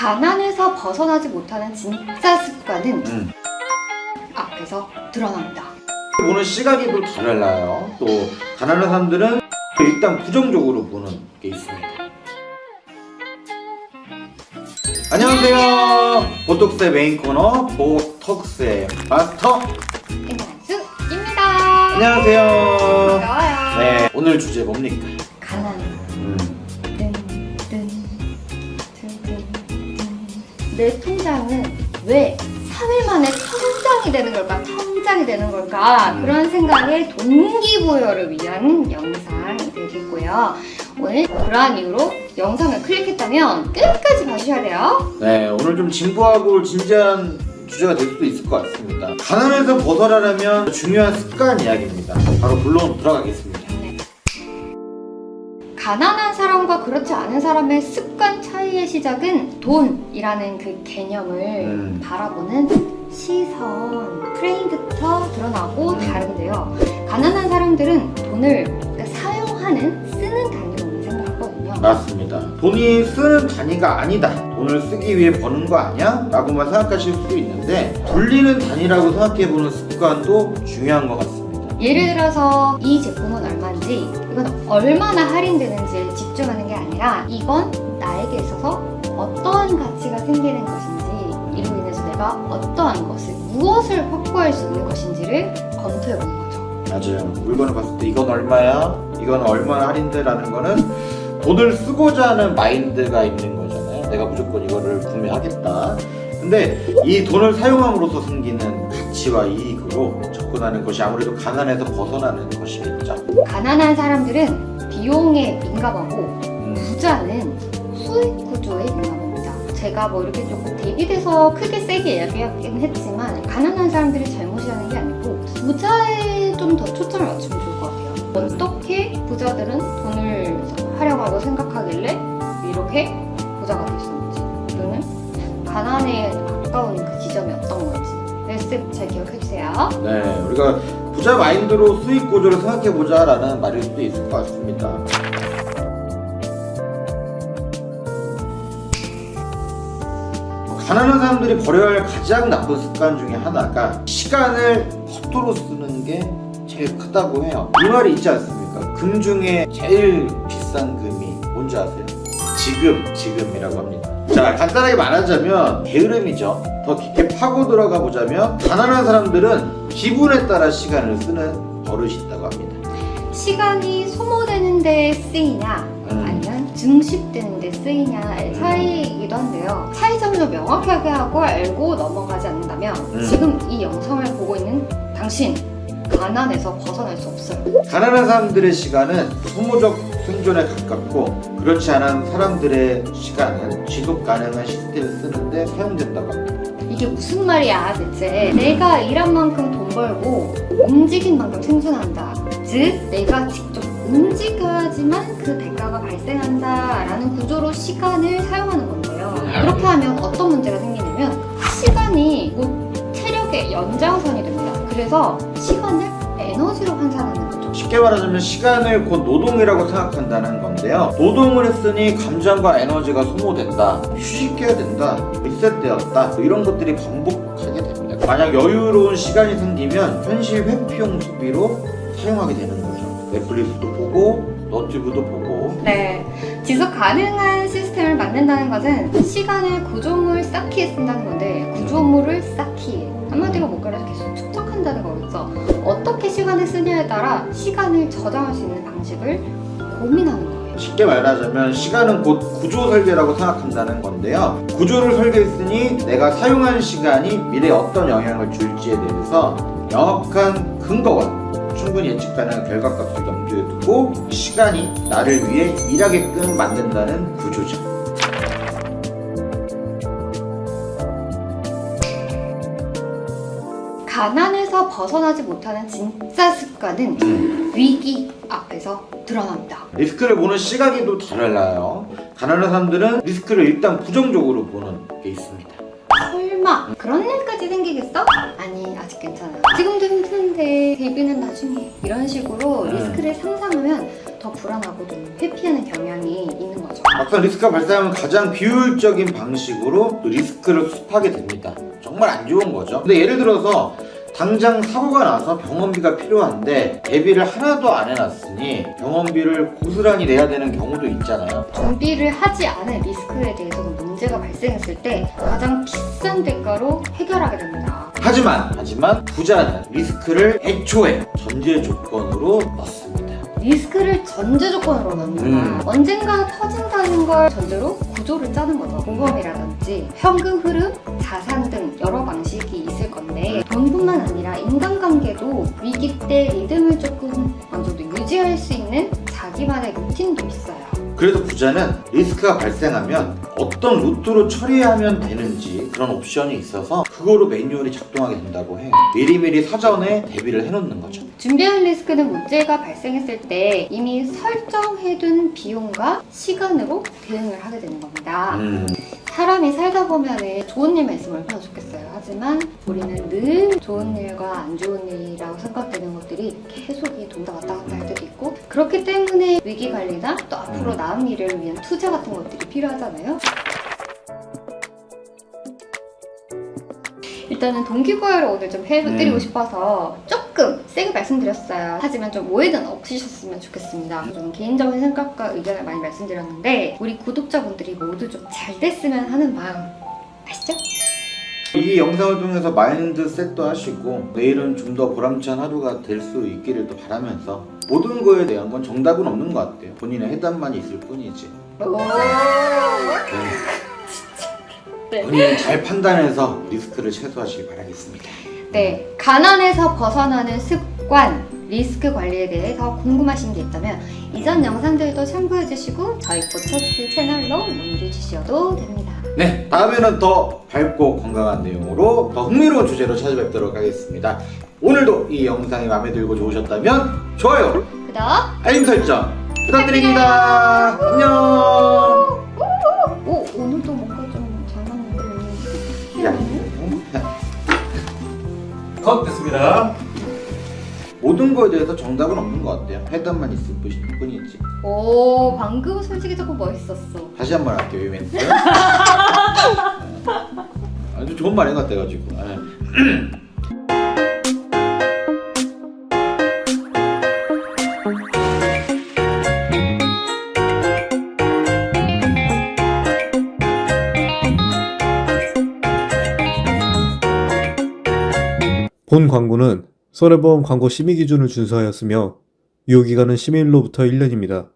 가난에서 벗어나지 못하는 진짜 습관은 앞에서 드러납니다. 보는 시각이 또 달라요. 또 가난한 사람들은 일단 부정적으로 보는 게 있습니다. 안녕하세요. 보톡스의 메인 코너 보톡스의 마스터 김한수입니다. 안녕하세요. 반가워요. 네, 오늘 주제 뭡니까? 가난. 내 통장은 왜 사회만의 통장이 되는 걸까? 통장이 되는 걸까? 그런 생각에 동기부여를 위한 영상이 되겠고요. 오늘 그러한 이유로 영상을 클릭했다면 끝까지 봐주셔야 돼요. 네, 오늘 좀 진부하고 진지한 주제가 될 수도 있을 것 같습니다. 가난에서 벗어나려면 중요한 습관 이야기입니다. 바로 본론 들어가겠습니다. 가난한 사람과 그렇지 않은 사람의 습관 차이의 시작은 돈이라는 그 개념을 바라보는 시선, 프레임부터 드러나고 다른데요. 가난한 사람들은 돈을 사용하는, 쓰는 단위로 생각하거든요. 맞습니다. 돈이 쓰는 단위가 아니다. 돈을 쓰기 위해 버는 거 아니야? 라고만 생각하실 수도 있는데 돌리는 단위라고 생각해보는 습관도 중요한 것 같습니다. 예를 들어서 이 제품은 얼마인지, 이건 얼마나 할인되는지에 집중하는 게 아니라 이건 나에게 있어서 어떠한 가치가 생기는 것인지, 이로 인해서 내가 어떠한 것을, 무엇을 확보할 수 있는 것인지를 검토해보는 거죠. 맞아요. 물건을 봤을 때 이건 얼마야? 이건 얼마나 할인돼라는 거는 돈을 쓰고자 하는 마인드가 있는 거잖아요. 내가 무조건 이거를 구매하겠다. 근데 이 돈을 사용함으로써 생기는 가치와 이익으로 접근하는 것이 아무래도 가난에서 벗어나는 것이겠죠. 가난한 사람들은 비용에 민감하고 부자는 수익 구조에 민감합니다. 제가 뭐 이렇게 조금 대비돼서 크게 세게 이야기하긴 했지만 가난한 사람들이 잘못이라는 게 아니고 부자에 좀 더 초점을 맞추면 좋을 것 같아요. 어떻게 부자들은 돈을 활용하고 생각하길래 이렇게 부자가 될 수 있는지, 또는 가난에 가까운 그 지점이 어떤 건지 레시피 잘 기억해주세요. 네, 우리가 부자 마인드로 수익 구조를 생각해보자 라는 말일 수도 있을 것 같습니다. 가난한 사람들이 버려야 할 가장 나쁜 습관 중에 하나가 시간을 헛도로 쓰는 게 제일 크다고 해요. 이 말이 있지 않습니까? 금 중에 제일 비싼 금이 뭔지 아세요? 지금이라고 합니다. 자, 간단하게 말하자면 게으름이죠. 더 깊게 파고 들어가 보자면 가난한 사람들은 기분에 따라 시간을 쓰는 버릇이 있다고 합니다. 시간이 소모되는 데 쓰이냐 아니면 증식되는 데 쓰이냐의 차이이기도 한데요. 차이점을 좀 명확하게 하고 알고 넘어가지 않는다면 지금 이 영상을 보고 있는 당신, 가난에서 벗어날 수 없어요. 가난한 사람들의 시간은 소모적 생존에 가깝고 그렇지 않은 사람들의 시간은 지속 가능한 시스템을 쓰는데 사용된다고 합니다. 이게 무슨 말이야 대체? 내가 일한 만큼 돈 벌고 움직인 만큼 생존한다. 즉 내가 직접 움직여야지만 그 대가가 발생한다 라는 구조로 시간을 사용하는 건데요. 그렇게 하면 어떤 문제가 생기냐면 시간이 곧 체력의 연장선이 됩니다. 그래서 시간을 에너지로 환산하는 거죠. 쉽게 말하자면 시간을 곧 노동이라고 생각한다는 건데요. 노동을 했으니 감정과 에너지가 소모된다, 휴식해야 된다, 리셋되었다, 이런 것들이 반복하게 됩니다. 만약 여유로운 시간이 생기면 현실 회피용 소비로 사용하게 되는 거죠. 넷플릭스도 보고 너튜브도 보고. 네, 지속 가능한 시스템을 만든다는 것은 시간을 구조물 쌓기에 쓴다는 건데, 구조물을 쌓기, 한마디로 뭔가를 계속 축적한다는 거겠죠. 어떻게 시간을 쓰냐에 따라 시간을 저장할 수 있는 방식을 고민하는 거예요. 쉽게 말하자면 시간은 곧 구조 설계라고 생각한다는 건데요. 구조를 설계했으니 내가 사용한 시간이 미래에 어떤 영향을 줄지에 대해서 명확한 근거와 충분히 예측 가능한 결과값을 염두에 두고 시간이 나를 위해 일하게끔 만든다는 구조죠. 가난에서 벗어나지 못하는 진짜 습관은 위기 앞에서 드러납니다. 리스크를 보는 시각이 또 달라요. 가난한 사람들은 리스크를 일단 부정적으로 보는 게 있습니다. 설마 그런 일까지 생기겠어? 아니, 아직 괜찮아. 지금도 힘드는데 데뷔는 나중에, 이런 식으로 리스크를 상상하면 더 불안하고 좀 회피하는 경향이 있는 거죠. 막상 리스크가 발생하면 가장 비효율적인 방식으로 또 리스크를 수습하게 됩니다. 정말 안 좋은 거죠. 근데 예를 들어서 당장 사고가 나서 병원비가 필요한데 대비를 하나도 안 해놨으니 병원비를 고스란히 내야 되는 경우도 있잖아요. 준비를 하지 않은 리스크에 대해서는 문제가 발생했을 때 가장 비싼 대가로 해결하게 됩니다. 하지만 부자는 리스크를 애초에 전제 조건으로 넣습니다. 리스크를 전제 조건으로 넣는다. 언젠가 터진다는 걸 전제로 구조를 짜는 거죠. 보험이라든지 현금 흐름, 자산 등 여러 방식이 있을 건데 돈뿐만 아니라 인간관계도 위기 때 리듬을 조금 어느 정도 유지할 수 있는 자기만의 루틴도 있어요. 그래서 부자는 리스크가 발생하면 어떤 루트로 처리하면 되는지 그런 옵션이 있어서 그거로 매뉴얼이 작동하게 된다고 해요. 미리미리 사전에 대비를 해놓는 거죠. 준비한 리스크는 문제가 발생했을 때 이미 설정해둔 비용과 시간으로 대응을 하게 되는 겁니다. 사람이 살다 보면은 좋은 일만 있으면 얼마나 좋겠어요. 하지만 우리는 늘 좋은 일과 안 좋은 일이라고 생각되는 것들이 계속 돈다 왔다 갔다 할 때도 있고, 그렇기 때문에 위기 관리나 또 앞으로 나은 일을 위한 투자 같은 것들이 필요하잖아요. 일단은 동기부여를 오늘 좀 해드리고 싶어서 조금 세게 말씀드렸어요. 하지만 좀 오해는 없으셨으면 좋겠습니다. 좀 개인적인 생각과 의견을 많이 말씀드렸는데 우리 구독자분들이 모두 좀 잘 됐으면 하는 마음 아시죠? 이 영상을 통해서 마인드셋도 하시고 내일은 좀 더 보람찬 하루가 될 수 있기를 또 바라면서 모든 거에 대한 건 정답은 없는 것 같아요. 본인의 해답만 있을 뿐이지. 네. 본인이 잘 판단해서 리스크를 최소화하시길 바라겠습니다. 네, 가난에서 벗어나는 습관, 리스크 관리에 대해 더 궁금하신 게 있다면 이전 영상들도 참고해주시고 저희 고처스 채널로 문의 주셔도 됩니다. 네, 다음에는 더 밝고 건강한 내용으로 더 흥미로운 주제로 찾아뵙도록 하겠습니다. 오늘도 이 영상이 마음에 들고 좋으셨다면 좋아요, 구독, 알림 설정 부탁드립니다. 안녕. 오, 오늘도 뭔가 좀 잘 맞는데. 야. 컷 됐습니다. 모든 거에 대해서 정답은 없는 것 같아요. 해답만 있을 뿐이지. 오, 방금 솔직히 조금 멋있었어. 다시 한 번 할게요, 이 멘트. 아주 좋은 말인 것 같아가지고. 본 광고는 손해보험 광고 심의 기준을 준수하였으며 유효기간은 심의일로부터 1년입니다.